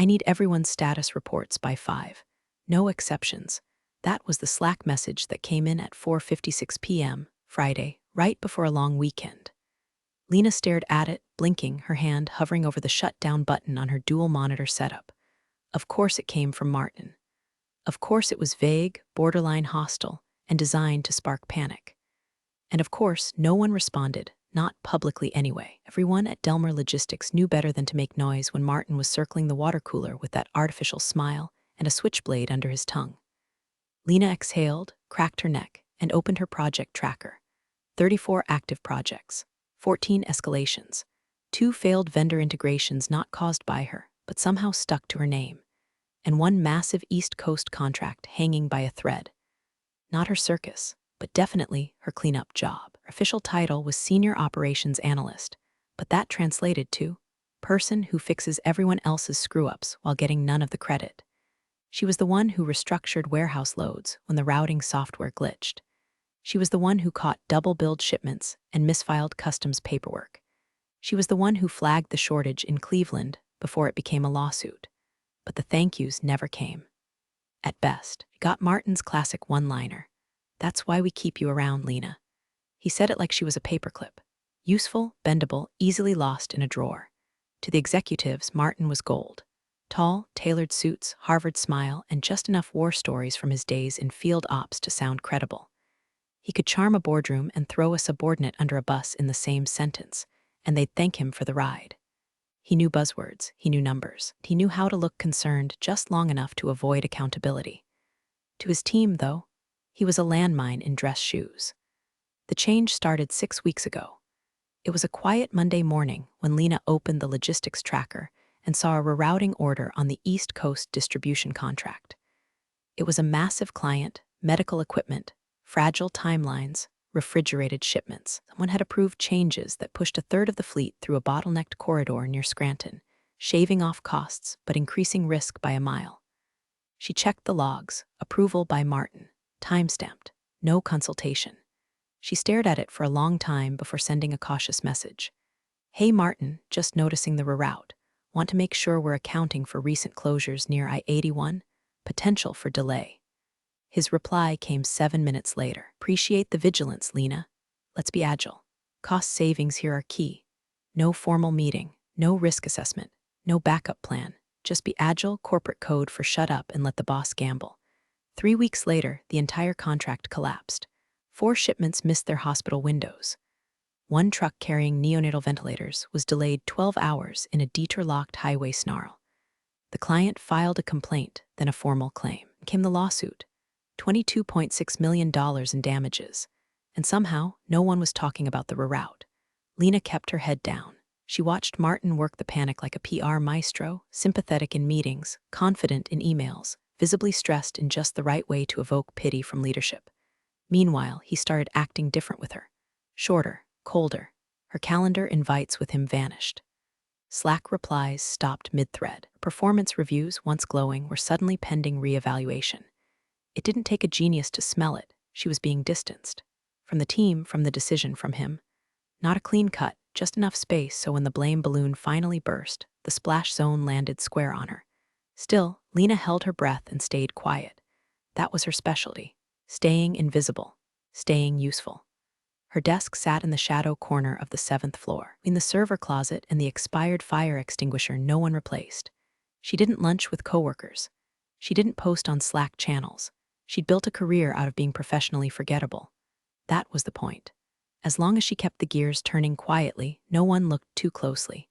I need everyone's status reports by 5. No exceptions. That was the Slack message that came in at 4:56 p.m. Friday, right before a long weekend. Lena stared at it, blinking, her hand hovering over the shutdown button on her dual monitor setup. Of course it came from Martin. Of course it was vague, borderline hostile, and designed to spark panic. And of course, no one responded, not publicly anyway. Everyone at Delmer Logistics knew better than to make noise when Martin was circling the water cooler with that artificial smile and a switchblade under his tongue. Lena exhaled, cracked her neck, and opened her project tracker. 34 active projects, 14 escalations, 2 failed vendor integrations not caused by her, but somehow stuck to her name, and 1 massive East Coast contract hanging by a thread. Not her circus, but definitely her cleanup job. Her official title was Senior Operations Analyst, but that translated to person who fixes everyone else's screw-ups while getting none of the credit. She was the one who restructured warehouse loads when the routing software glitched. She was the one who caught double-billed shipments and misfiled customs paperwork. She was the one who flagged the shortage in Cleveland before it became a lawsuit. But the thank yous never came. At best, it got Martin's classic one-liner. "That's why we keep you around, Lena." He said it like she was a paperclip. Useful, bendable, easily lost in a drawer. To the executives, Martin was gold. Tall, tailored suits, Harvard smile, and just enough war stories from his days in field ops to sound credible. He could charm a boardroom and throw a subordinate under a bus in the same sentence, and they'd thank him for the ride. He knew buzzwords, he knew numbers, he knew how to look concerned just long enough to avoid accountability. To his team, though, he was a landmine in dress shoes. The change started 6 weeks ago. It was a quiet Monday morning when Lena opened the logistics tracker and saw a rerouting order on the East Coast distribution contract. It was a massive client, medical equipment, fragile timelines, refrigerated shipments. Someone had approved changes that pushed a third of the fleet through a bottlenecked corridor near Scranton, shaving off costs but increasing risk by a mile. She checked the logs, approval by Martin, time-stamped, no consultation. She stared at it for a long time before sending a cautious message. "Hey Martin, just noticing the reroute. Want to make sure we're accounting for recent closures near I-81? Potential for delay." His reply came 7 minutes later. "Appreciate the vigilance, Lena. Let's be agile. Cost savings here are key. No formal meeting, no risk assessment, no backup plan. Just be agile, corporate code for shut up and let the boss gamble." 3 weeks later, the entire contract collapsed. 4 shipments missed their hospital windows. 1 truck carrying neonatal ventilators was delayed 12 hours in a detour-locked highway snarl. The client filed a complaint, then a formal claim. Came the lawsuit. $22.6 million in damages. And somehow, no one was talking about the reroute. Lena kept her head down. She watched Martin work the panic like a PR maestro, sympathetic in meetings, confident in emails, visibly stressed in just the right way to evoke pity from leadership. Meanwhile, he started acting different with her. Shorter, colder. Her calendar invites with him vanished. Slack replies stopped mid-thread. Performance reviews, once glowing, were suddenly pending reevaluation. It didn't take a genius to smell it. She was being distanced. From the team, from the decision, from him. Not a clean cut, just enough space so when the blame balloon finally burst, the splash zone landed square on her. Still, Lena held her breath and stayed quiet. That was her specialty. Staying invisible. Staying useful. Her desk sat in the shadow corner of the 7th floor, in the server closet and the expired fire extinguisher no one replaced. She didn't lunch with coworkers. She didn't post on Slack channels. She'd built a career out of being professionally forgettable. That was the point. As long as she kept the gears turning quietly, no one looked too closely.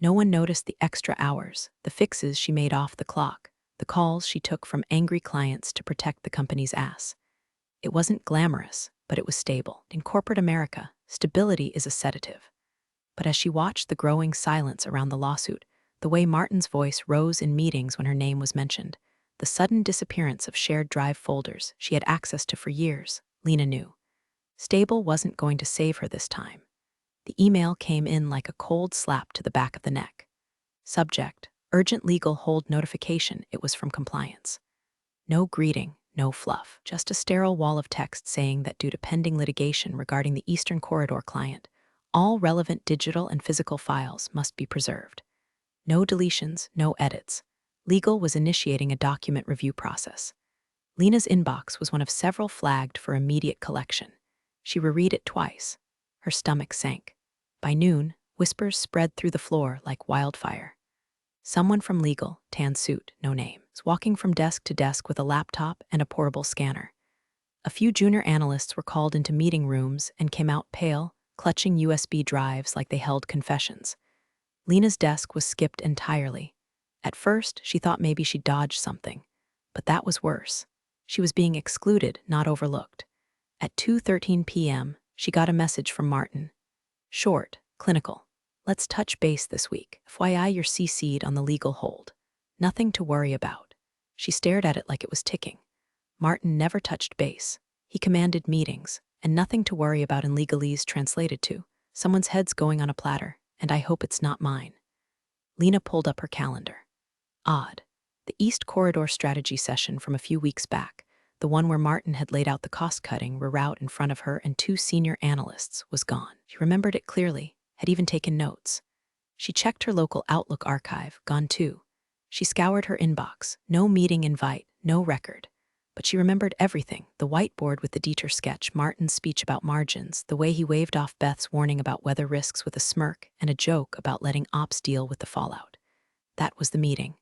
No one noticed the extra hours, the fixes she made off the clock, the calls she took from angry clients to protect the company's ass. It wasn't glamorous, but it was stable. In corporate America, stability is a sedative. But as she watched the growing silence around the lawsuit, the way Martin's voice rose in meetings when her name was mentioned, the sudden disappearance of shared drive folders she had access to for years, Lena knew. Stable wasn't going to save her this time. The email came in like a cold slap to the back of the neck. Subject, urgent legal hold notification. It was from compliance. No greeting, no fluff, just a sterile wall of text saying that due to pending litigation regarding the Eastern Corridor client, all relevant digital and physical files must be preserved. No deletions, no edits. Legal was initiating a document review process. Lena's inbox was one of several flagged for immediate collection. She reread it twice. Her stomach sank. By noon, whispers spread through the floor like wildfire. Someone from legal, tan suit, no name, was walking from desk to desk with a laptop and a portable scanner. A few junior analysts were called into meeting rooms and came out pale, clutching USB drives like they held confessions. Lena's desk was skipped entirely. At first, she thought maybe she'd dodged something. But that was worse. She was being excluded, not overlooked. At 2:13 p.m., she got a message from Martin. Short, clinical. Let's touch base this week. FYI, you're CC'd on the legal hold. Nothing to worry about. She stared at it like it was ticking. Martin never touched base. He commanded meetings, and nothing to worry about in legalese translated to, someone's head's going on a platter, and I hope it's not mine. Lena pulled up her calendar. Odd. The East Corridor strategy session from a few weeks back, the one where Martin had laid out the cost-cutting reroute in front of her and two senior analysts, was gone. She remembered it clearly, had even taken notes. She checked her local Outlook archive, gone too. She scoured her inbox, no meeting invite, no record. But she remembered everything, the whiteboard with the Dieter sketch, Martin's speech about margins, the way he waved off Beth's warning about weather risks with a smirk, and a joke about letting ops deal with the fallout. That was the meeting.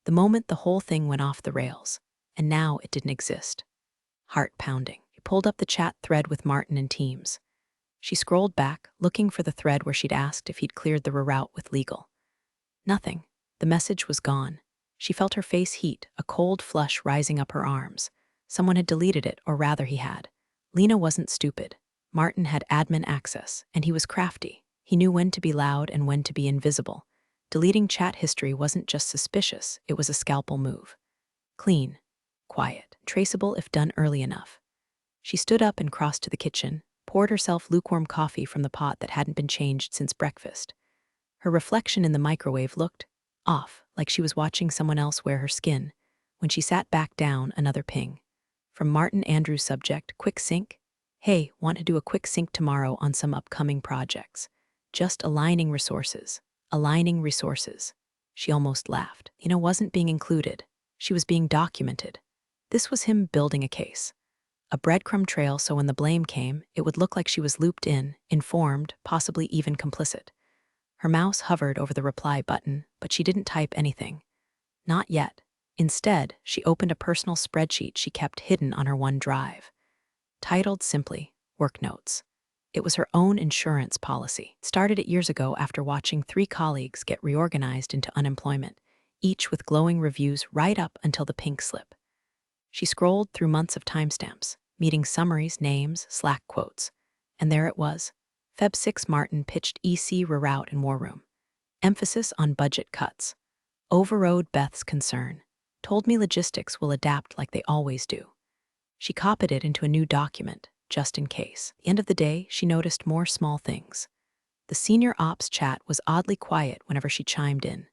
The moment the whole thing went off the rails, and now it didn't exist. Heart pounding. She pulled up the chat thread with Martin and Teams. She scrolled back, looking for the thread where she'd asked if he'd cleared the reroute with legal. Nothing. The message was gone. She felt her face heat, a cold flush rising up her arms. Someone had deleted it, or rather he had. Lena wasn't stupid. Martin had admin access, and he was crafty. He knew when to be loud and when to be invisible. Deleting chat history wasn't just suspicious, it was a scalpel move. Clean, quiet, traceable if done early enough. She stood up and crossed to the kitchen, poured herself lukewarm coffee from the pot that hadn't been changed since breakfast. Her reflection in the microwave looked off, like she was watching someone else wear her skin. When she sat back down, another ping. From Martin Andrews' subject, quick sync. Hey, want to do a quick sync tomorrow on some upcoming projects. Just aligning resources. Aligning resources. She almost laughed. Lena wasn't being included. She was being documented. This was him building a case. A breadcrumb trail so when the blame came, it would look like she was looped in, informed, possibly even complicit. Her mouse hovered over the reply button, but she didn't type anything. Not yet. Instead, she opened a personal spreadsheet she kept hidden on her OneDrive. Titled simply, Work Notes. It was her own insurance policy. Started it years ago after watching 3 colleagues get reorganized into unemployment, each with glowing reviews right up until the pink slip. She scrolled through months of timestamps, meeting summaries, names, Slack quotes. And there it was. Feb 6 Martin pitched EC reroute in War Room. Emphasis on budget cuts. Overrode Beth's concern. Told me logistics will adapt like they always do. She copied it into a new document, just in case. At the end of the day, she noticed more small things. The senior ops chat was oddly quiet whenever she chimed in.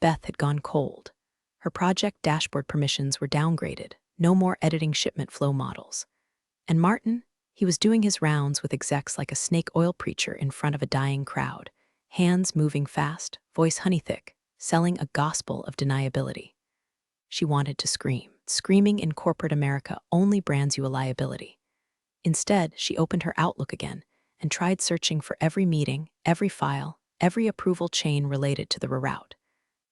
Beth had gone cold. Her project dashboard permissions were downgraded, no more editing shipment flow models. And Martin, he was doing his rounds with execs like a snake oil preacher in front of a dying crowd, hands moving fast, voice honey-thick, selling a gospel of deniability. She wanted to scream. Screaming in corporate America only brands you a liability. Instead, she opened her Outlook again and tried searching for every meeting, every file, every approval chain related to the reroute.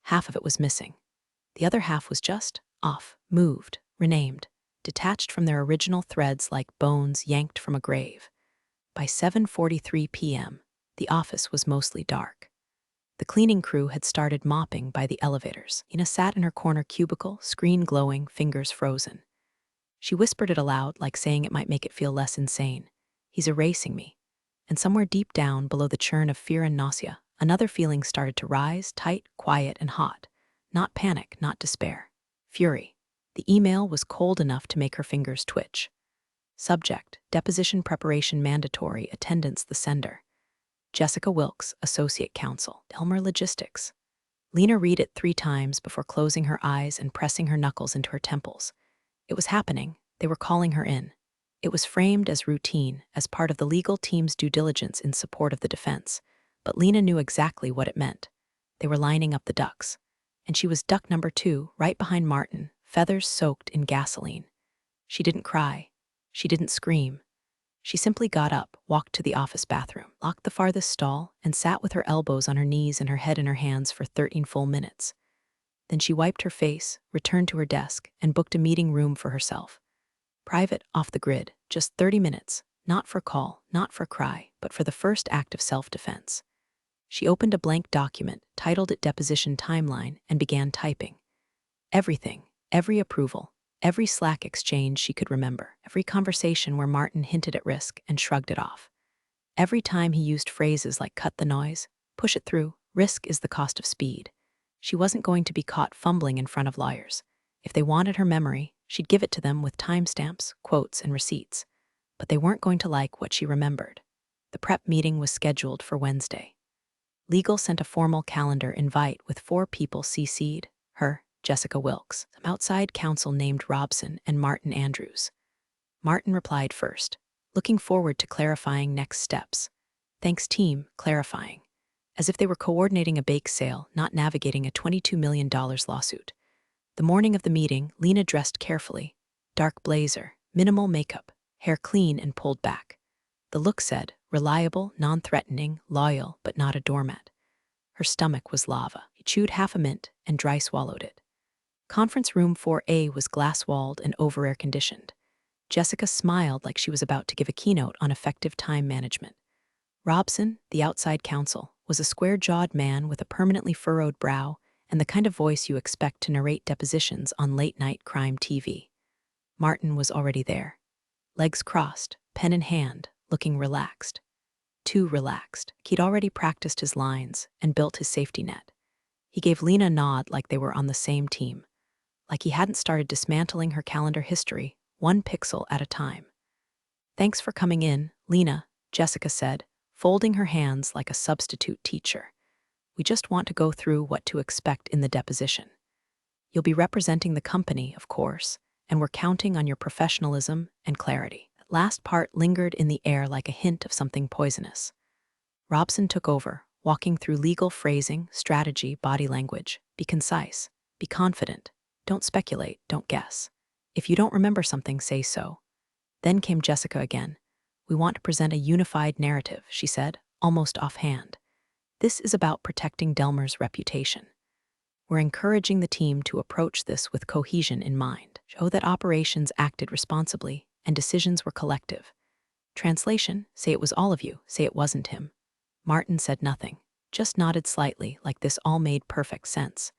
Half of it was missing. The other half was just off, moved, renamed, detached from their original threads like bones yanked from a grave. By 7:43 p.m., the office was mostly dark. The cleaning crew had started mopping by the elevators. Ina sat in her corner cubicle, screen glowing, fingers frozen. She whispered it aloud, like saying it might make it feel less insane. He's erasing me. And somewhere deep down, below the churn of fear and nausea, another feeling started to rise, tight, quiet, and hot. Not panic, not despair. Fury. The email was cold enough to make her fingers twitch. Subject, deposition preparation mandatory, attendance the sender. Jessica Wilkes, Associate Counsel, Delmer Logistics. Lena read it 3 times before closing her eyes and pressing her knuckles into her temples. It was happening. They were calling her in. It was framed as routine, as part of the legal team's due diligence in support of the defense. But Lena knew exactly what it meant. They were lining up the ducks. and she was duck number 2, right behind Martin, feathers soaked in gasoline. She didn't cry. She didn't scream. She simply got up, walked to the office bathroom, locked the farthest stall, and sat with her elbows on her knees and her head in her hands for 13 full minutes. Then she wiped her face, returned to her desk, and booked a meeting room for herself. Private, off the grid, just 30 minutes, not for call, not for cry, but for the first act of self-defense. She opened a blank document, titled it Deposition Timeline, and began typing. Everything, every approval, every Slack exchange she could remember, every conversation where Martin hinted at risk and shrugged it off. Every time he used phrases like cut the noise, push it through, risk is the cost of speed. She wasn't going to be caught fumbling in front of lawyers. If they wanted her memory, she'd give it to them with timestamps, quotes, and receipts. But they weren't going to like what she remembered. The prep meeting was scheduled for Wednesday. Legal sent a formal calendar invite with 4 people CC'd, her, Jessica Wilkes, some outside counsel named Robson, and Martin Andrews. Martin replied first, looking forward to clarifying next steps. Thanks team, clarifying. As if they were coordinating a bake sale, not navigating a $22 million lawsuit. The morning of the meeting, Lena dressed carefully. Dark blazer, minimal makeup, hair clean and pulled back. The look said, reliable, non-threatening, loyal, but not a doormat. Her stomach was lava. He chewed half a mint and dry swallowed it. Conference room 4A was glass-walled and over-air conditioned. Jessica smiled like she was about to give a keynote on effective time management. Robson, the outside counsel, was a square-jawed man with a permanently furrowed brow and the kind of voice you expect to narrate depositions on late-night crime TV. Martin was already there. Legs crossed, pen in hand, looking relaxed. Too relaxed. He'd already practiced his lines and built his safety net. He gave Lena a nod like they were on the same team, like he hadn't started dismantling her calendar history, 1 pixel at a time. Thanks for coming in, Lena, Jessica said, folding her hands like a substitute teacher. We just want to go through what to expect in the deposition. You'll be representing the company, of course, and we're counting on your professionalism and clarity. That last part lingered in the air like a hint of something poisonous. Robson took over, walking through legal phrasing, strategy, body language. Be concise. Be confident. Don't speculate. Don't guess. If you don't remember something, say so. Then came Jessica again. We want to present a unified narrative, she said, almost offhand. This is about protecting Delmer's reputation. We're encouraging the team to approach this with cohesion in mind. Show that operations acted responsibly and decisions were collective. Translation, say it was all of you, say it wasn't him. Martin said nothing, just nodded slightly like this all made perfect sense.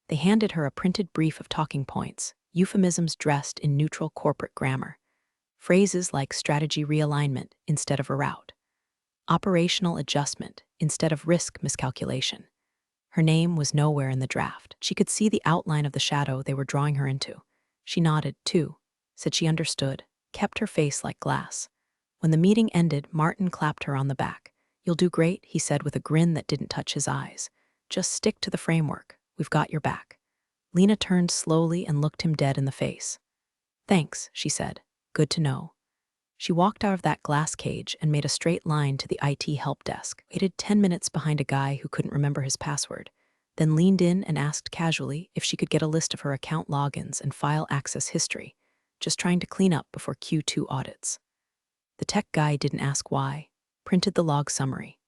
They handed her a printed brief of talking points, euphemisms dressed in neutral corporate grammar. Phrases like strategy realignment instead of a route. Operational adjustment instead of risk miscalculation. Her name was nowhere in the draft. She could see the outline of the shadow they were drawing her into. She nodded, too, said she understood, kept her face like glass. When the meeting ended, Martin clapped her on the back. You'll do great, he said with a grin that didn't touch his eyes. Just stick to the framework. We've got your back. Lena turned slowly and looked him dead in the face. Thanks, she said. Good to know. She walked out of that glass cage and made a straight line to the IT help desk, waited 10 minutes behind a guy who couldn't remember his password, then leaned in and asked casually if she could get a list of her account logins and file access history, just trying to clean up before Q2 audits. The tech guy didn't ask why, printed the log summary.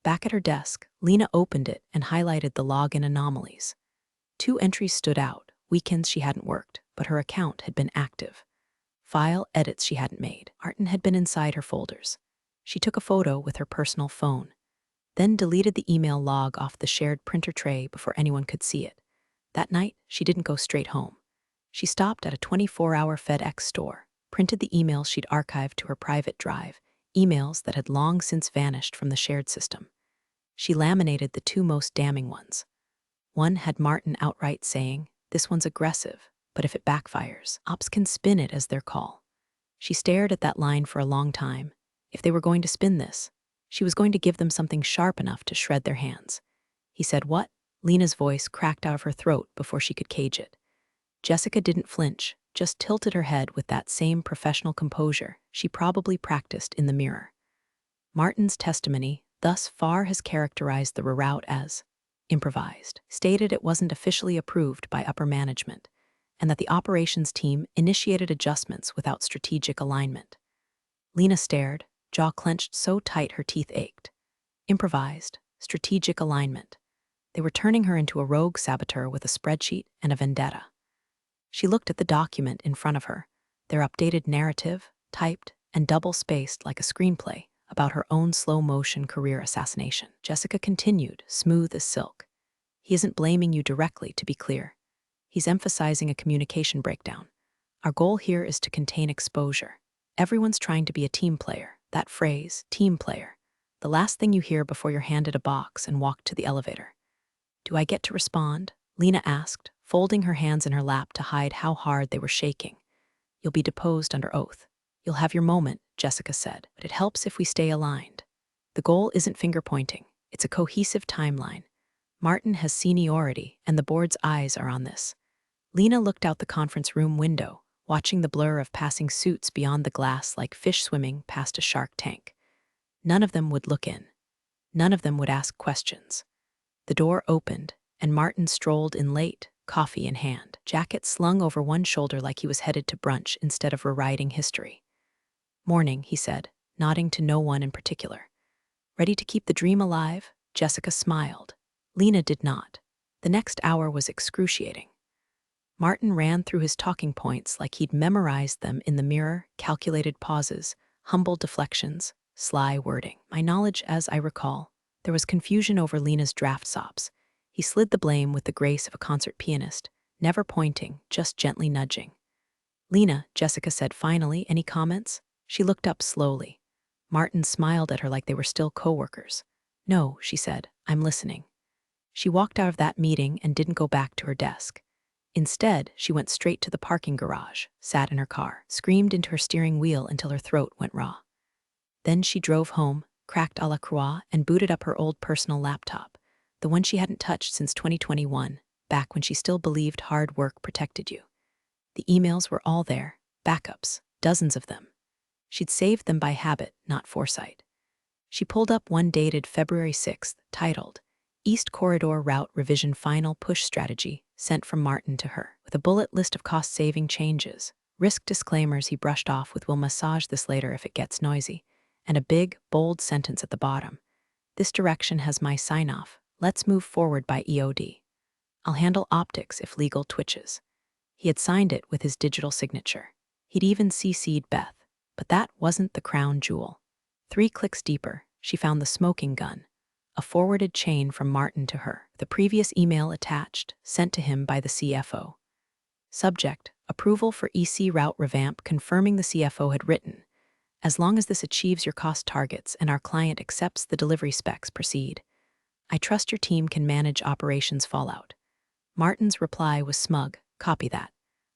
Back at her desk, Lena opened it and highlighted the login anomalies. 2 entries stood out, weekends she hadn't worked, but her account had been active. File edits she hadn't made. Martin had been inside her folders. She took a photo with her personal phone, then deleted the email log off the shared printer tray before anyone could see it. That night, she didn't go straight home. She stopped at a 24-hour FedEx store, printed the emails she'd archived to her private drive, emails that had long since vanished from the shared system. She laminated the 2 most damning ones. One had Martin outright saying, "This one's aggressive, but if it backfires, ops can spin it as their call." She stared at that line for a long time. If they were going to spin this, she was going to give them something sharp enough to shred their hands. He said, "What?" Lena's voice cracked out of her throat before she could cage it. Jessica didn't flinch, just tilted her head with that same professional composure she probably practiced in the mirror. Martin's testimony thus far has characterized the reroute as improvised, stated it wasn't officially approved by upper management, and that the operations team initiated adjustments without strategic alignment. Lena stared, jaw clenched so tight her teeth ached. Improvised, strategic alignment. They were turning her into a rogue saboteur with a spreadsheet and a vendetta. She looked at the document in front of her, their updated narrative, typed and double-spaced like a screenplay about her own slow-motion career assassination. Jessica continued, smooth as silk. He isn't blaming you directly, to be clear. He's emphasizing a communication breakdown. Our goal here is to contain exposure. Everyone's trying to be a team player. That phrase, team player. The last thing you hear before you're handed a box and walked to the elevator. Do I get to respond? Lena asked, folding her hands in her lap to hide how hard they were shaking. You'll be deposed under oath. You'll have your moment, Jessica said, but it helps if we stay aligned. The goal isn't finger-pointing. It's a cohesive timeline. Martin has seniority, and the board's eyes are on this. Lena looked out the conference room window, watching the blur of passing suits beyond the glass like fish swimming past a shark tank. None of them would look in. None of them would ask questions. The door opened, and Martin strolled in late, coffee in hand, jacket slung over one shoulder like he was headed to brunch instead of rewriting history. Morning, he said, nodding to no one in particular. Ready to keep the dream alive? Jessica smiled. Lena did not. The next hour was excruciating. Martin ran through his talking points like he'd memorized them in the mirror, calculated pauses, humble deflections, sly wording. My knowledge, as I recall, there was confusion over Lena's draft sops. He slid the blame with the grace of a concert pianist, never pointing, just gently nudging. Lena, Jessica said finally, any comments? She looked up slowly. Martin smiled at her like they were still co-workers. No, she said, I'm listening. She walked out of that meeting and didn't go back to her desk. Instead, she went straight to the parking garage, sat in her car, screamed into her steering wheel until her throat went raw. Then she drove home, cracked à la croix, and booted up her old personal laptop, the one she hadn't touched since 2021, back when she still believed hard work protected you. The emails were all there, backups, dozens of them. She'd saved them by habit, not foresight. She pulled up one dated February 6th, titled, East Corridor Route Revision Final Push Strategy, sent from Martin to her, with a bullet list of cost-saving changes, risk disclaimers he brushed off with "we'll massage this later if it gets noisy," and a big, bold sentence at the bottom. This direction has my sign-off. Let's move forward by EOD. I'll handle optics if legal twitches. He had signed it with his digital signature. He'd even CC'd Beth. But that wasn't the crown jewel. 3 clicks deeper, she found the smoking gun, a forwarded chain from Martin to her, the previous email attached, sent to him by the CFO. Subject, approval for EC route revamp confirming the CFO had written, as long as this achieves your cost targets and our client accepts the delivery specs, proceed. I trust your team can manage operations fallout. Martin's reply was smug, copy that.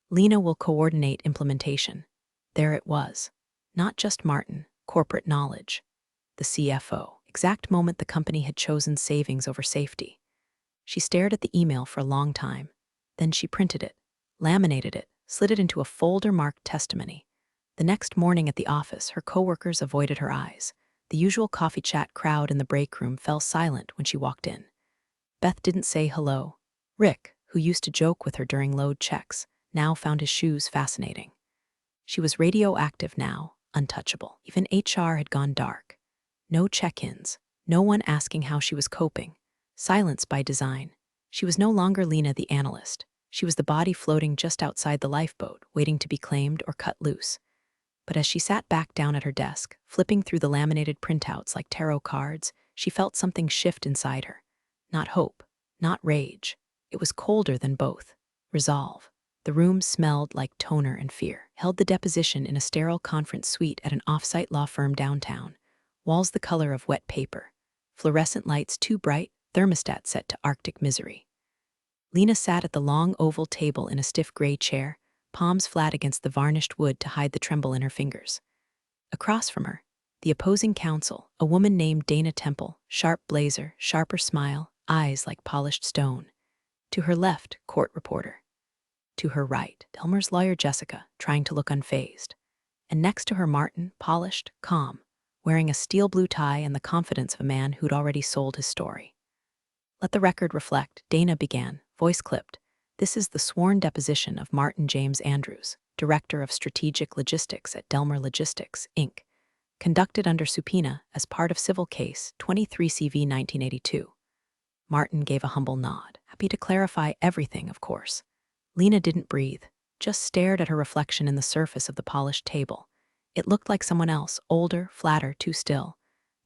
Lena will coordinate implementation. There it was. Not just Martin, corporate knowledge. The CFO. Exact moment the company had chosen savings over safety. She stared at the email for a long time. Then she printed it, laminated it, slid it into a folder marked testimony. The next morning at the office, her coworkers avoided her eyes. The usual coffee chat crowd in the break room fell silent when she walked in. Beth didn't say hello. Rick, who used to joke with her during load checks, now found his shoes fascinating. She was radioactive now, untouchable. Even HR had gone dark. No check-ins, no one asking how she was coping. Silence by design. She was no longer Lena the analyst. She was the body floating just outside the lifeboat, waiting to be claimed or cut loose. But as she sat back down at her desk, flipping through the laminated printouts like tarot cards, she felt something shift inside her. Not hope, not rage. It was colder than both. Resolve. The room smelled like toner and fear. Held the deposition in a sterile conference suite at an off-site law firm downtown. Walls the color of wet paper. Fluorescent lights too bright, thermostat set to Arctic misery. Lena sat at the long oval table in a stiff gray chair, palms flat against the varnished wood to hide the tremble in her fingers. Across from her, the opposing counsel, a woman named Dana Temple, sharp blazer, sharper smile, eyes like polished stone. To her left, court reporter. To her right, Delmer's lawyer Jessica, trying to look unfazed. And next to her Martin, polished, calm, wearing a steel blue tie and the confidence of a man who'd already sold his story. Let the record reflect, Dana began, voice clipped. This is the sworn deposition of Martin James Andrews, Director of Strategic Logistics at Delmer Logistics, Inc., conducted under subpoena as part of civil case 23 CV 1982. Martin gave a humble nod, happy to clarify everything, of course. Lena didn't breathe, just stared at her reflection in the surface of the polished table. It looked like someone else, older, flatter, too still.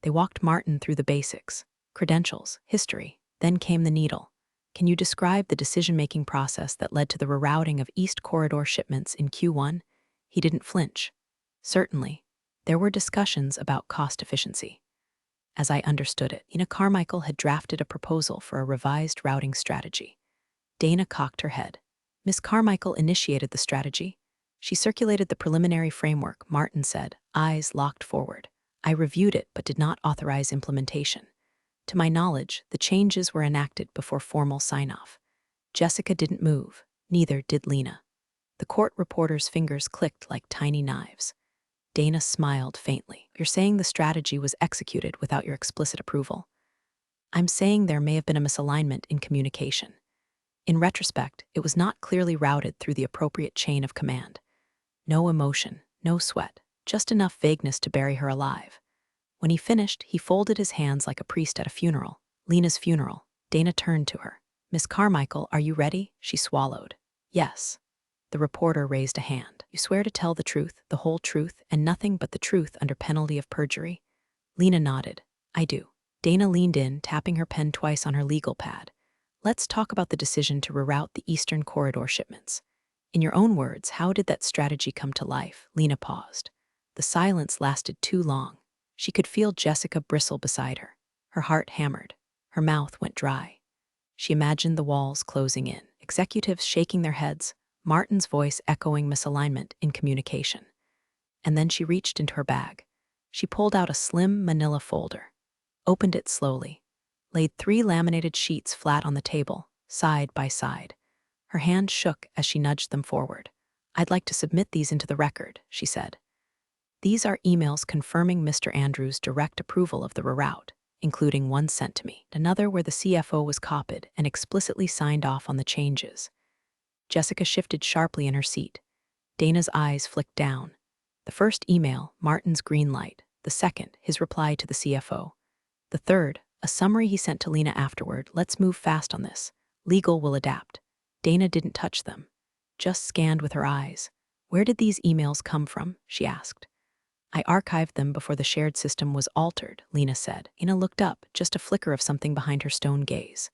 They walked Martin through the basics, credentials, history. Then came the needle. Can you describe the decision-making process that led to the rerouting of East Corridor shipments in Q1? He didn't flinch. Certainly. There were discussions about cost efficiency. As I understood it, Ina Carmichael had drafted a proposal for a revised routing strategy. Dana cocked her head. Miss Carmichael initiated the strategy. She circulated the preliminary framework, Martin said, eyes locked forward. I reviewed it but did not authorize implementation. To my knowledge, the changes were enacted before formal sign-off. Jessica didn't move, neither did Lena. The court reporter's fingers clicked like tiny knives. Dana smiled faintly. You're saying the strategy was executed without your explicit approval? I'm saying there may have been a misalignment in communication. In retrospect, it was not clearly routed through the appropriate chain of command. No emotion, no sweat, just enough vagueness to bury her alive. When he finished, he folded his hands like a priest at a funeral. Lena's funeral. Dana turned to her. Miss Carmichael, are you ready? She swallowed. Yes. The reporter raised a hand. You swear to tell the truth, the whole truth, and nothing but the truth under penalty of perjury? Lena nodded. I do. Dana leaned in, tapping her pen twice on her legal pad. Let's talk about the decision to reroute the Eastern Corridor shipments. In your own words, how did that strategy come to life? Lena paused. The silence lasted too long. She could feel Jessica bristle beside her. Her heart hammered. Her mouth went dry. She imagined the walls closing in, executives shaking their heads, Martin's voice echoing misalignment in communication. And then she reached into her bag. She pulled out a slim manila folder, opened it slowly, laid 3 laminated sheets flat on the table, side by side. Her hand shook as she nudged them forward. I'd like to submit these into the record, she said. These are emails confirming Mr. Andrews' direct approval of the reroute, including one sent to me, another where the CFO was copied and explicitly signed off on the changes. Jessica shifted sharply in her seat. Dana's eyes flicked down. The first email, Martin's green light. The second, his reply to the CFO. The third, a summary he sent to Lena afterward. Let's move fast on this. Legal will adapt. Dana didn't touch them, just scanned with her eyes. Where did these emails come from? She asked. I archived them before the shared system was altered, Lena said. Ina looked up, just a flicker of something behind her stone gaze.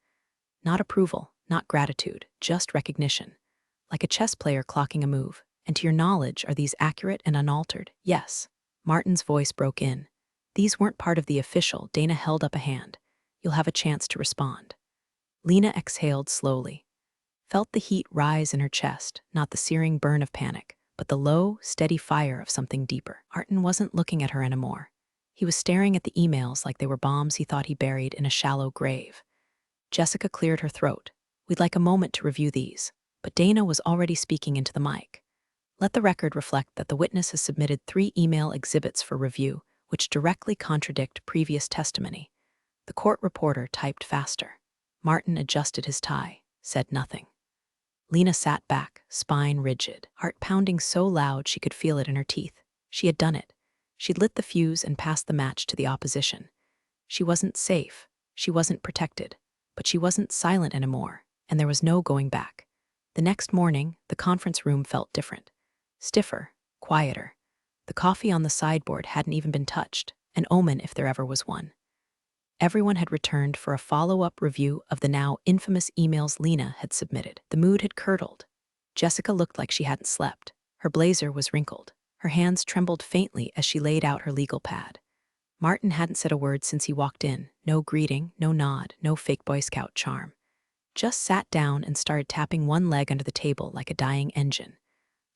Not approval, not gratitude, just recognition. Like a chess player clocking a move. And to your knowledge, are these accurate and unaltered? Yes. Martin's voice broke in. These weren't part of the official. Dana held up a hand. You'll have a chance to respond. Lena exhaled slowly. Felt the heat rise in her chest, not the searing burn of panic, but the low, steady fire of something deeper. Martin wasn't looking at her anymore. He was staring at the emails like they were bombs he thought he buried in a shallow grave. Jessica cleared her throat. We'd like a moment to review these. But Dana was already speaking into the mic. Let the record reflect that the witness has submitted 3 email exhibits for review, which directly contradict previous testimony. The court reporter typed faster. Martin adjusted his tie, said nothing. Lena sat back, spine rigid, heart pounding so loud she could feel it in her teeth. She had done it. She'd lit the fuse and passed the match to the opposition. She wasn't safe. She wasn't protected. But she wasn't silent anymore, and there was no going back. The next morning, the conference room felt different. Stiffer, quieter. The coffee on the sideboard hadn't even been touched, an omen if there ever was one. Everyone had returned for a follow-up review of the now infamous emails Lena had submitted. The mood had curdled. Jessica looked like she hadn't slept. Her blazer was wrinkled. Her hands trembled faintly as she laid out her legal pad. Martin hadn't said a word since he walked in. No greeting, no nod, no fake Boy Scout charm. Just sat down and started tapping one leg under the table like a dying engine.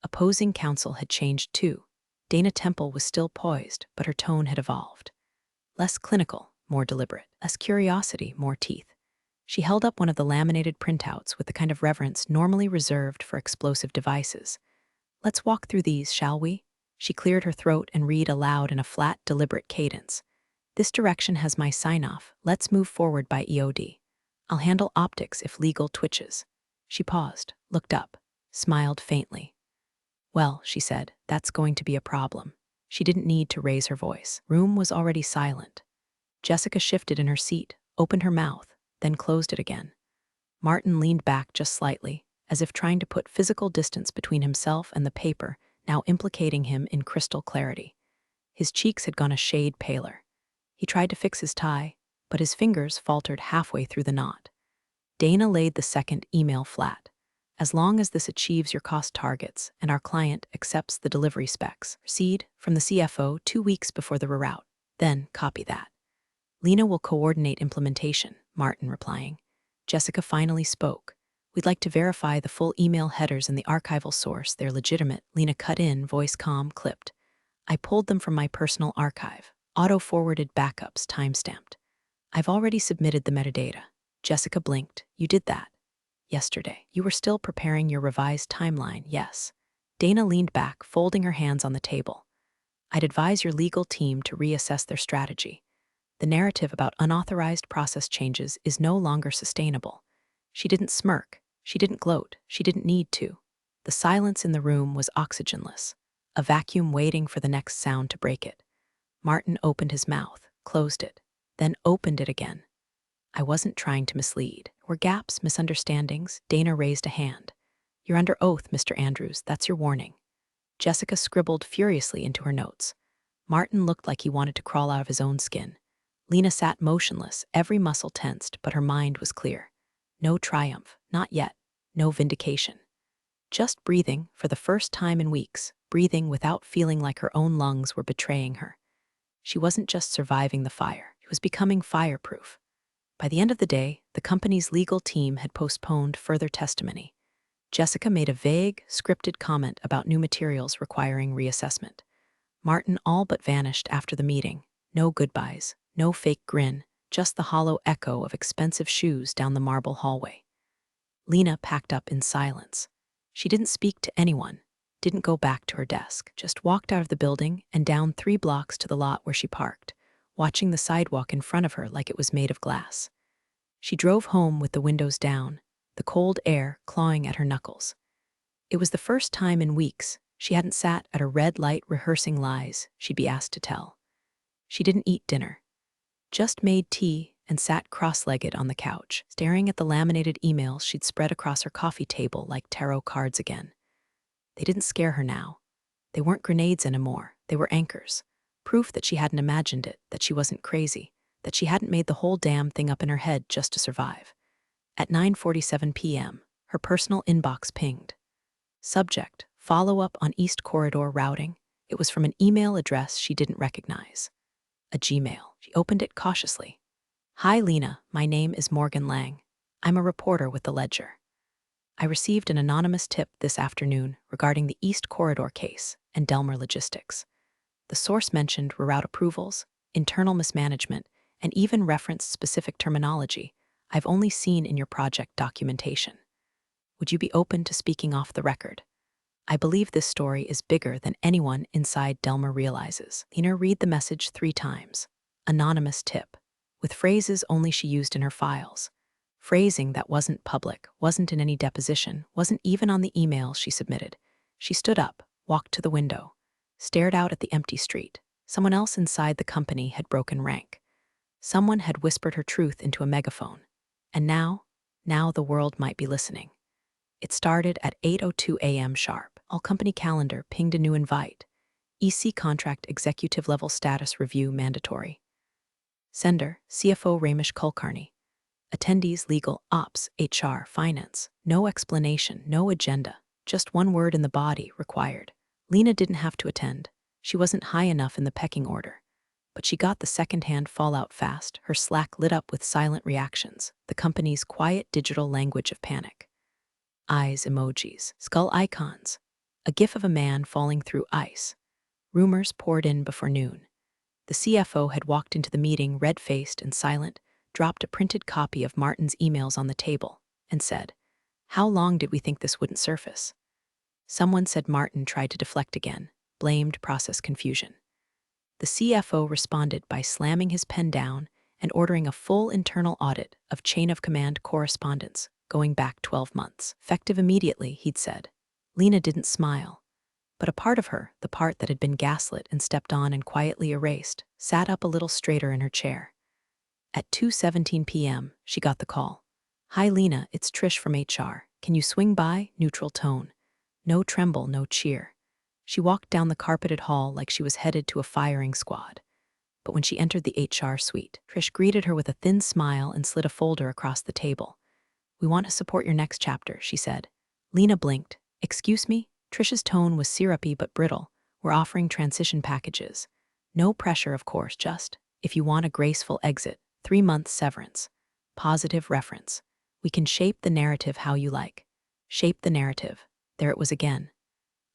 Opposing counsel had changed too. Dana Temple was still poised, but her tone had evolved. Less clinical, more deliberate. Less curiosity, more teeth. She held up one of the laminated printouts with the kind of reverence normally reserved for explosive devices. Let's walk through these, shall we? She cleared her throat and read aloud in a flat, deliberate cadence. This direction has my sign-off. Let's move forward by EOD. I'll handle optics if legal twitches. She paused, looked up, smiled faintly. Well, she said, that's going to be a problem. She didn't need to raise her voice. Room was already silent. Jessica shifted in her seat, opened her mouth, then closed it again. Martin leaned back just slightly, as if trying to put physical distance between himself and the paper, now implicating him in crystal clarity. His cheeks had gone a shade paler. He tried to fix his tie, but his fingers faltered halfway through the knot. Dana laid the second email flat. As long as this achieves your cost targets and our client accepts the delivery specs, proceed from the CFO 2 weeks before the reroute. Then copy that. Lena will coordinate implementation, Martin replying. Jessica finally spoke. We'd like to verify the full email headers in the archival source. They're legitimate. Lena cut in, voice calm, clipped. I pulled them from my personal archive. Auto-forwarded backups, timestamped. I've already submitted the metadata. Jessica blinked. You did that. Yesterday. You were still preparing your revised timeline, yes. Dana leaned back, folding her hands on the table. I'd advise your legal team to reassess their strategy. The narrative about unauthorized process changes is no longer sustainable. She didn't smirk. She didn't gloat. She didn't need to. The silence in the room was oxygenless, a vacuum waiting for the next sound to break it. Martin opened his mouth, closed it, then opened it again. I wasn't trying to mislead. Were gaps, misunderstandings? Dana raised a hand. You're under oath, Mr. Andrews. That's your warning. Jessica scribbled furiously into her notes. Martin looked like he wanted to crawl out of his own skin. Lena sat motionless, every muscle tensed, but her mind was clear. No triumph, not yet. No vindication. Just breathing, for the first time in weeks, breathing without feeling like her own lungs were betraying her. She wasn't just surviving the fire, she was becoming fireproof. By the end of the day, the company's legal team had postponed further testimony. Jessica made a vague, scripted comment about new materials requiring reassessment. Martin all but vanished after the meeting. No goodbyes, no fake grin, just the hollow echo of expensive shoes down the marble hallway. Lena packed up in silence. She didn't speak to anyone, didn't go back to her desk, just walked out of the building and down 3 blocks to the lot where she parked, watching the sidewalk in front of her like it was made of glass. She drove home with the windows down, the cold air clawing at her knuckles. It was the first time in weeks she hadn't sat at a red light rehearsing lies she'd be asked to tell. She didn't eat dinner, just made tea and sat cross-legged on the couch, staring at the laminated emails she'd spread across her coffee table like tarot cards again. They didn't scare her now. They weren't grenades anymore, they were anchors. Proof that she hadn't imagined it, that she wasn't crazy, that she hadn't made the whole damn thing up in her head just to survive. At 9:47 p.m., her personal inbox pinged. Subject, follow-up on East Corridor routing. It was from an email address she didn't recognize. A Gmail. She opened it cautiously. Hi Lena, my name is Morgan Lang. I'm a reporter with the Ledger. I received an anonymous tip this afternoon regarding the East Corridor case and Delmer Logistics. The source mentioned reroute approvals, internal mismanagement, and even referenced specific terminology I've only seen in your project documentation. Would you be open to speaking off the record? I believe this story is bigger than anyone inside Delmer realizes. Lena read the message 3 times. Anonymous tip, with phrases only she used in her files. Phrasing that wasn't public, wasn't in any deposition, wasn't even on the emails she submitted. She stood up, walked to the window, stared out at the empty street. Someone else inside the company had broken rank. Someone had whispered her truth into a megaphone. And now the world might be listening. It started at 8:02 a.m. sharp. All company calendar pinged a new invite. EC contract executive level status review mandatory. Sender, CFO Ramesh Kulkarni. Attendees legal, ops, HR, finance. No explanation, no agenda. Just one word in the body required. Lena didn't have to attend. She wasn't high enough in the pecking order. But she got the second-hand fallout fast, her Slack lit up with silent reactions, the company's quiet digital language of panic. Eyes emojis, skull icons, a gif of a man falling through ice. Rumors poured in before noon. The CFO had walked into the meeting red-faced and silent, dropped a printed copy of Martin's emails on the table, and said, "How long did we think this wouldn't surface?" Someone said Martin tried to deflect again, blamed process confusion. The CFO responded by slamming his pen down and ordering a full internal audit of chain-of-command correspondence going back 12 months. Effective immediately, he'd said. Lena didn't smile. But a part of her, the part that had been gaslit and stepped on and quietly erased, sat up a little straighter in her chair. At 2:17 p.m., she got the call. "Hi, Lena, it's Trish from HR. Can you swing by?" Neutral tone. No tremble, no cheer. She walked down the carpeted hall like she was headed to a firing squad. But when she entered the HR suite, Trish greeted her with a thin smile and slid a folder across the table. "We want to support your next chapter," she said. Lena blinked. "Excuse me?" Trish's tone was syrupy but brittle. "We're offering transition packages. No pressure, of course, just, if you want a graceful exit, 3-month severance. Positive reference. We can shape the narrative how you like." Shape the narrative. There it was again.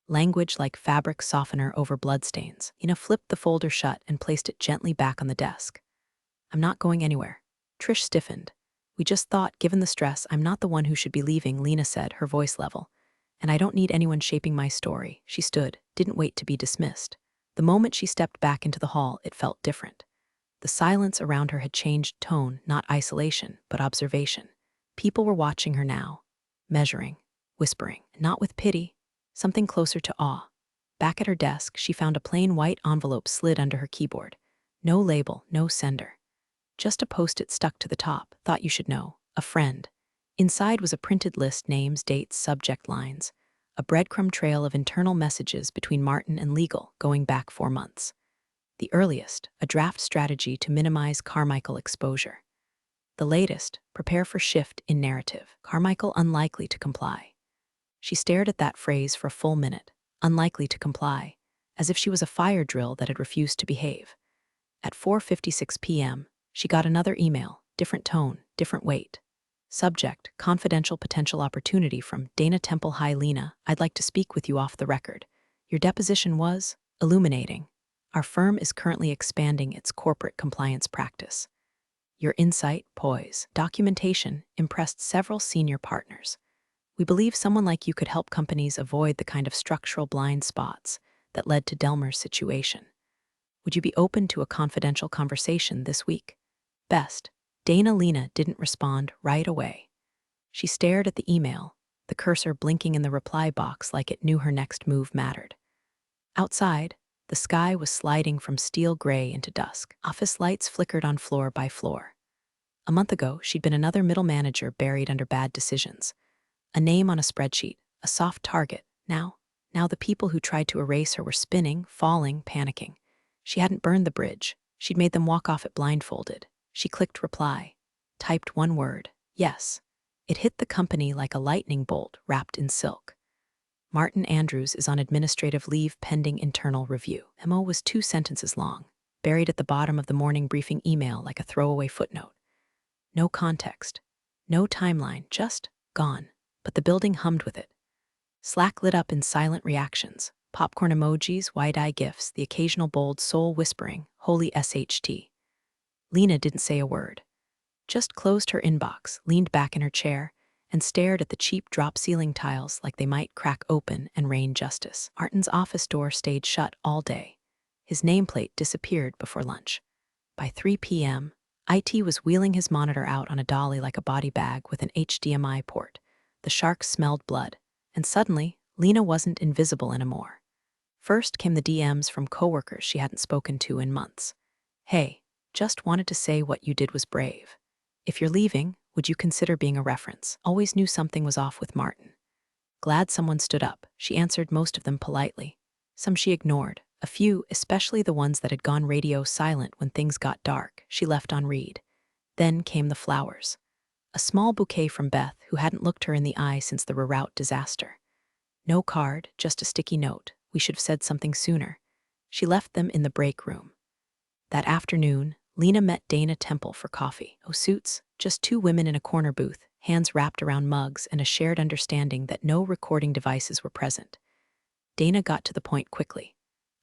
Language like fabric softener over bloodstains. Lena flipped the folder shut and placed it gently back on the desk. "I'm not going anywhere." Trish stiffened. "We just thought, given the stress, I'm not the one who should be leaving," Lena said, her voice level. "And I don't need anyone shaping my story." She stood, didn't wait to be dismissed. The moment she stepped back into the hall, it felt different. The silence around her had changed tone, not isolation, but observation. People were watching her now, measuring, whispering, not with pity, something closer to awe. Back at her desk, she found a plain white envelope slid under her keyboard. No label, no sender. Just a post-it stuck to the top. "Thought you should know. A friend." Inside was a printed list: names, dates, subject lines. A breadcrumb trail of internal messages between Martin and legal, going back 4 months. The earliest, a draft strategy to minimize Carmichael exposure. The latest, prepare for shift in narrative. Carmichael unlikely to comply. She stared at that phrase for a full minute. Unlikely to comply, as if she was a fire drill that had refused to behave. At 4:56 p.m., she got another email, different tone, different weight. Subject, confidential potential opportunity from Dana Temple. "Hi, Lena, I'd like to speak with you off the record. Your deposition was illuminating. Our firm is currently expanding its corporate compliance practice. Your insight, poise, documentation impressed several senior partners. We believe someone like you could help companies avoid the kind of structural blind spots that led to Delmer's situation. Would you be open to a confidential conversation this week? Best." Dana. Lena didn't respond right away. She stared at the email, the cursor blinking in the reply box like it knew her next move mattered. Outside, the sky was sliding from steel gray into dusk. Office lights flickered on floor by floor. A month ago, she'd been another middle manager buried under bad decisions. A name on a spreadsheet, a soft target. Now the people who tried to erase her were spinning, falling, panicking. She hadn't burned the bridge. She'd made them walk off it blindfolded. She clicked reply, typed one word, yes. It hit the company like a lightning bolt wrapped in silk. "Martin Andrews is on administrative leave pending internal review." Memo was 2 sentences long, buried at the bottom of the morning briefing email like a throwaway footnote. No context, no timeline, just gone. But the building hummed with it. Slack lit up in silent reactions, popcorn emojis, wide-eye gifs, the occasional bold soul whispering, "Holy SHT." Lena didn't say a word, just closed her inbox, leaned back in her chair, and stared at the cheap drop ceiling tiles like they might crack open and rain justice. Martin's office door stayed shut all day. His nameplate disappeared before lunch. By 3 p.m., IT was wheeling his monitor out on a dolly like a body bag with an HDMI port. The sharks smelled blood, and suddenly, Lena wasn't invisible anymore. First came the DMs from coworkers she hadn't spoken to in months. "Hey, just wanted to say what you did was brave. If you're leaving, would you consider being a reference?" Always knew something was off with Martin. Glad someone stood up. She answered most of them politely. Some she ignored. A few, especially the ones that had gone radio silent when things got dark, she left on read. Then came the flowers. A small bouquet from Beth, who hadn't looked her in the eye since the reroute disaster. No card, just a sticky note. "We should have said something sooner." She left them in the break room. That afternoon, Lena met Dana Temple for coffee. No suits, just 2 women in a corner booth, hands wrapped around mugs and a shared understanding that no recording devices were present. Dana got to the point quickly.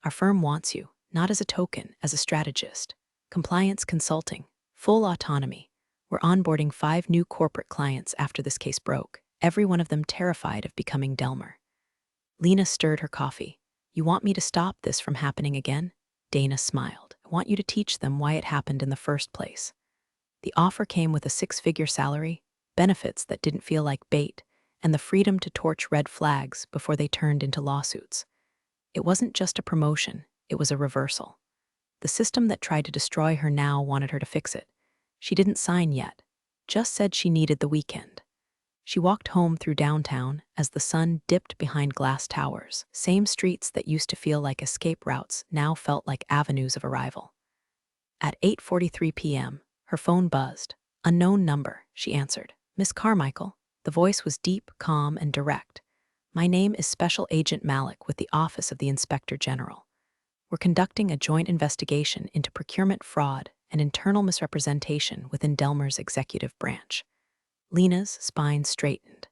"Our firm wants you, not as a token, as a strategist. Compliance consulting, full autonomy. We're onboarding 5 new corporate clients after this case broke, every one of them terrified of becoming Delmer." Lena stirred her coffee. "You want me to stop this from happening again?" Dana smiled. "I want you to teach them why it happened in the first place." The offer came with a six-figure salary, benefits that didn't feel like bait, and the freedom to torch red flags before they turned into lawsuits. It wasn't just a promotion, it was a reversal. The system that tried to destroy her now wanted her to fix it. She didn't sign yet, just said she needed the weekend. She walked home through downtown as the sun dipped behind glass towers. Same streets that used to feel like escape routes now felt like avenues of arrival. At 8:43 p.m., her phone buzzed. Unknown number, she answered. Miss Carmichael. The voice was deep, calm, and direct. My name is Special Agent Malik with the Office of the Inspector General. We're conducting a joint investigation into procurement fraud and internal misrepresentation within Delmer's executive branch. Lena's spine straightened.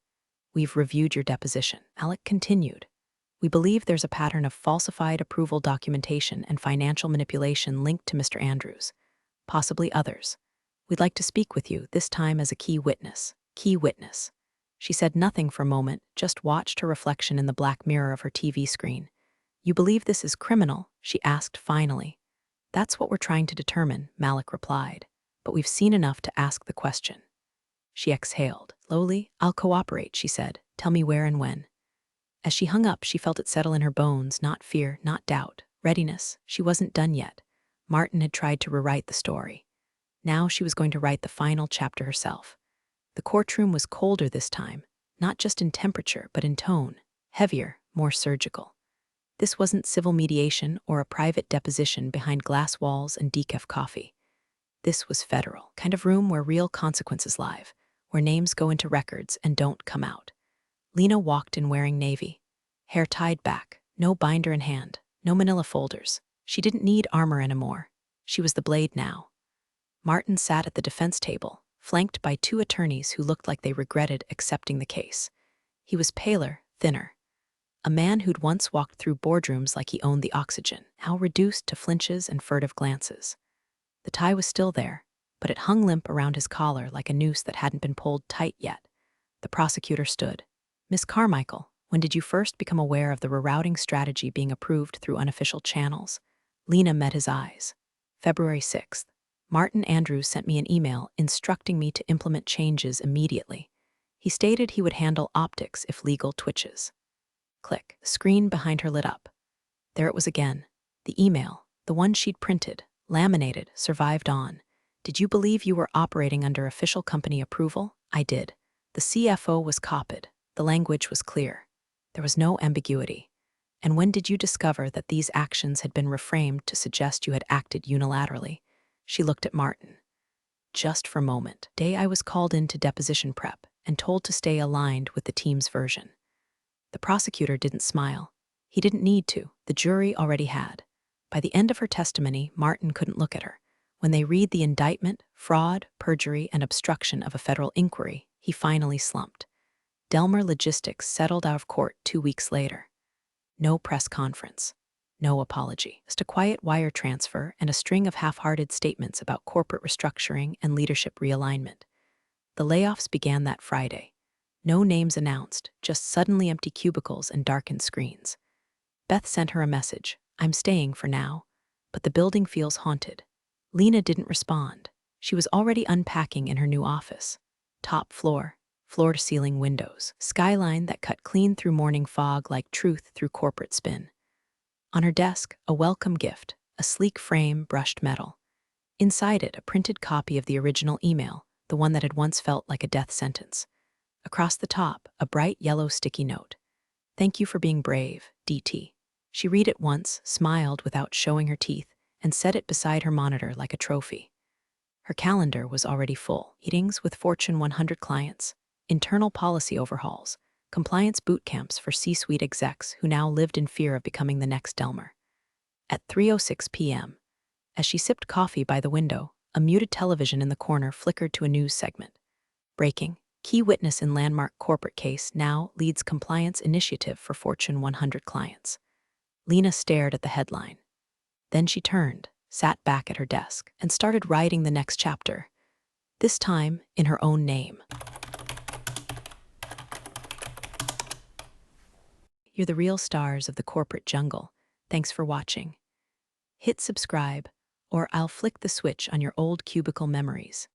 We've reviewed your deposition. Malik continued. We believe there's a pattern of falsified approval documentation and financial manipulation linked to Mr. Andrews, possibly others. We'd like to speak with you, this time as a key witness. Key witness. She said nothing for a moment, just watched her reflection in the black mirror of her TV screen. You believe this is criminal? She asked finally. That's what we're trying to determine, Malik replied. But we've seen enough to ask the question. She exhaled. Slowly, I'll cooperate, she said. Tell me where and when. As she hung up, she felt it settle in her bones, not fear, not doubt. Readiness. She wasn't done yet. Martin had tried to rewrite the story. Now she was going to write the final chapter herself. The courtroom was colder this time, not just in temperature, but in tone. Heavier, more surgical. This wasn't civil mediation or a private deposition behind glass walls and decaf coffee. This was federal, kind of room where real consequences live, where names go into records and don't come out. Lena walked in wearing navy, hair tied back, no binder in hand, no manila folders. She didn't need armor anymore. She was the blade now. Martin sat at the defense table, flanked by two attorneys who looked like they regretted accepting the case. He was paler, thinner. A man who'd once walked through boardrooms like he owned the oxygen, now reduced to flinches and furtive glances. The tie was still there, but it hung limp around his collar like a noose that hadn't been pulled tight yet. The prosecutor stood. Miss Carmichael, when did you first become aware of the rerouting strategy being approved through unofficial channels? Lena met his eyes. February 6th. Martin Andrews sent me an email instructing me to implement changes immediately. He stated he would handle optics if legal twitches. Click. The screen behind her lit up. There it was again. The email, the one she'd printed, laminated, survived on. Did you believe you were operating under official company approval? I did. The CFO was copied. The language was clear. There was no ambiguity. And when did you discover that these actions had been reframed to suggest you had acted unilaterally? She looked at Martin. Just for a moment. Day I was called in to deposition prep and told to stay aligned with the team's version. The prosecutor didn't smile. He didn't need to. The jury already had. By the end of her testimony, Martin couldn't look at her. When they read the indictment, fraud, perjury, and obstruction of a federal inquiry, he finally slumped. Delmer Logistics settled out of court 2 weeks later. No press conference. No apology. Just a quiet wire transfer and a string of half-hearted statements about corporate restructuring and leadership realignment. The layoffs began that Friday. No names announced, just suddenly empty cubicles and darkened screens. Beth sent her a message. I'm staying for now, but the building feels haunted. Lena didn't respond. She was already unpacking in her new office. Top floor, floor-to-ceiling windows, skyline that cut clean through morning fog like truth through corporate spin. On her desk, a welcome gift, a sleek frame, brushed metal. Inside it, a printed copy of the original email, the one that had once felt like a death sentence. Across the top, a bright yellow sticky note. Thank you for being brave, DT. She read it once, smiled without showing her teeth, and set it beside her monitor like a trophy. Her calendar was already full. Meetings with Fortune 100 clients, internal policy overhauls, compliance boot camps for C-suite execs who now lived in fear of becoming the next Delmer. At 3:06 p.m., as she sipped coffee by the window, a muted television in the corner flickered to a news segment. Breaking. Key witness in landmark corporate case now leads compliance initiative for Fortune 100 clients. Lena stared at the headline. Then she turned, sat back at her desk, and started writing the next chapter, this time in her own name. You're the real stars of the corporate jungle. Thanks for watching. Hit subscribe, or I'll flick the switch on your old cubicle memories.